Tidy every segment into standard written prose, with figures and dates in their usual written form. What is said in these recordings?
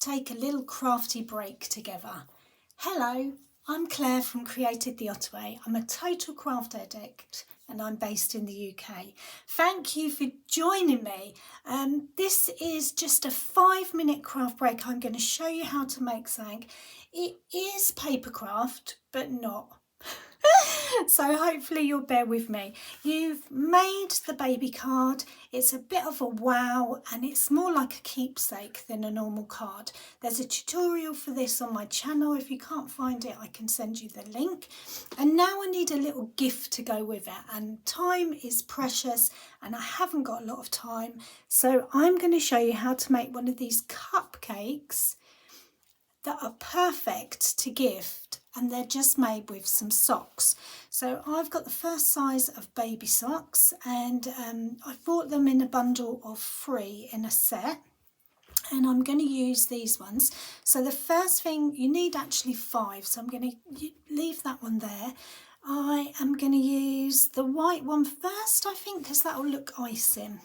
take a little crafty break together. Hello, I'm Claire from Created the Ottaway. I'm a total craft addict and I'm based in the UK. Thank you for joining me. This is just a 5-minute craft break. I'm going to show you how to make something. It is paper craft, but not. So hopefully you'll bear with me. You've made the baby card. It's a bit of a wow and it's more like a keepsake than a normal card. There's a tutorial for this on my channel. If you can't find it, I can send you the link. And now I need a little gift to go with it, and time is precious and I haven't got a lot of time. So I'm going to show you how to make one of these cupcakes that are perfect to gift, and they're just made with some socks. So I've got the first size of baby socks, and I bought them in a bundle of 3 in a set, and I'm going to use these ones. So the first thing, you need actually 5, so I'm going to leave that one there. I am going to use the white one first, I think, because that will look icing.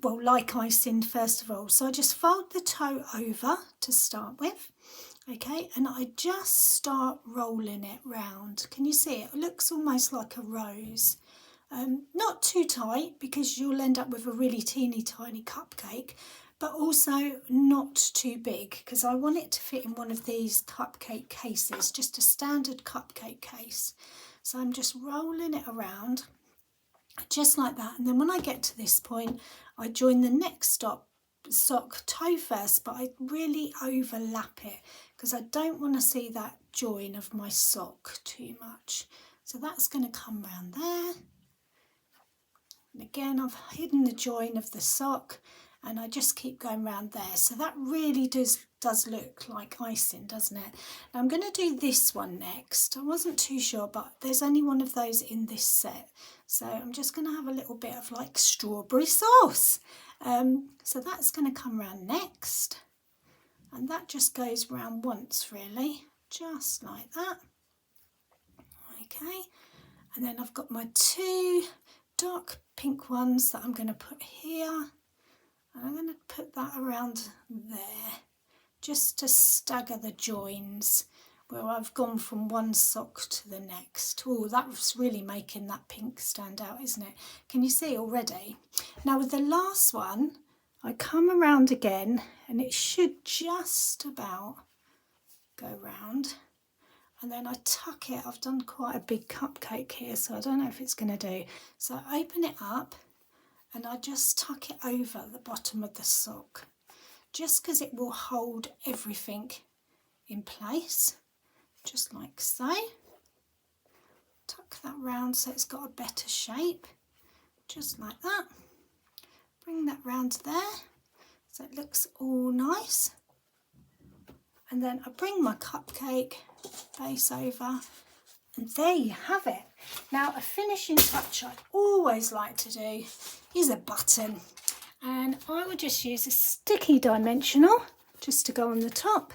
Well, like icing first of all. So I just fold the toe over to start with. Okay, and I just start rolling it round. Can you see it? It looks almost like a rose. Not too tight because you'll end up with a really teeny tiny cupcake, but also not too big because I want it to fit in one of these cupcake cases, just a standard cupcake case. So I'm just rolling it around just like that, and then when I get to this point I join the next sock toe first, but I really overlap it because I don't want to see that join of my sock too much. So that's going to come round there, and again I've hidden the join of the sock and I just keep going round there. So that really does look like icing, doesn't it? Now I'm going to do this one next. I wasn't too sure, but there's only one of those in this set, so I'm just going to have a little bit of like strawberry sauce. So that's going to come round next, and that just goes round once really, just like that. Okay, and then I've got my 2 dark pink ones that I'm going to put here, and I'm going to put that around there just to stagger the joins where I've gone from one sock to the next. Oh, that's really making that pink stand out, isn't it? Can you see already? Now with the last one, I come around again and it should just about go round, and then I tuck it. I've done quite a big cupcake here, so I don't know if it's going to do. So I open it up and I just tuck it over the bottom of the sock, just because it will hold everything in place, just like so. Tuck that round so it's got a better shape, just like that. Bring that round there so it looks all nice. And then I bring my cupcake base over, and there you have it. Now a finishing touch I always like to do is a button, and I would just use a sticky dimensional just to go on the top.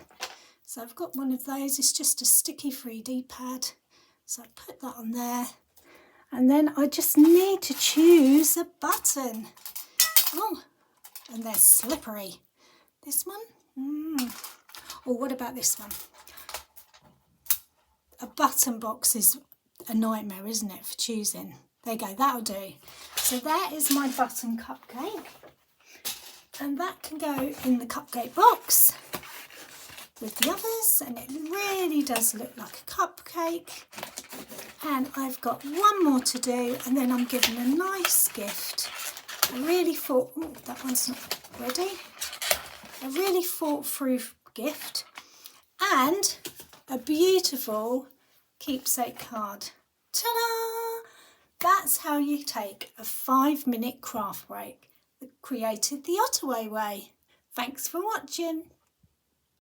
So I've got one of those, it's just a sticky 3D pad, so I put that on there, and then I just need to choose a button. Oh, and they're slippery. This one? Or what about this one? A button box is a nightmare, isn't it, for choosing? There you go, that'll do. So that is my button cupcake, and that can go in the cupcake box with the others, and it really does look like a cupcake. And I've got one more to do, and then I'm given a nice gift. I really thought, oh, that one's not ready. A really thought through gift, and a beautiful keepsake card. Ta-da! That's how you take a 5-minute craft break that created the Ottaway way. Thanks for watching.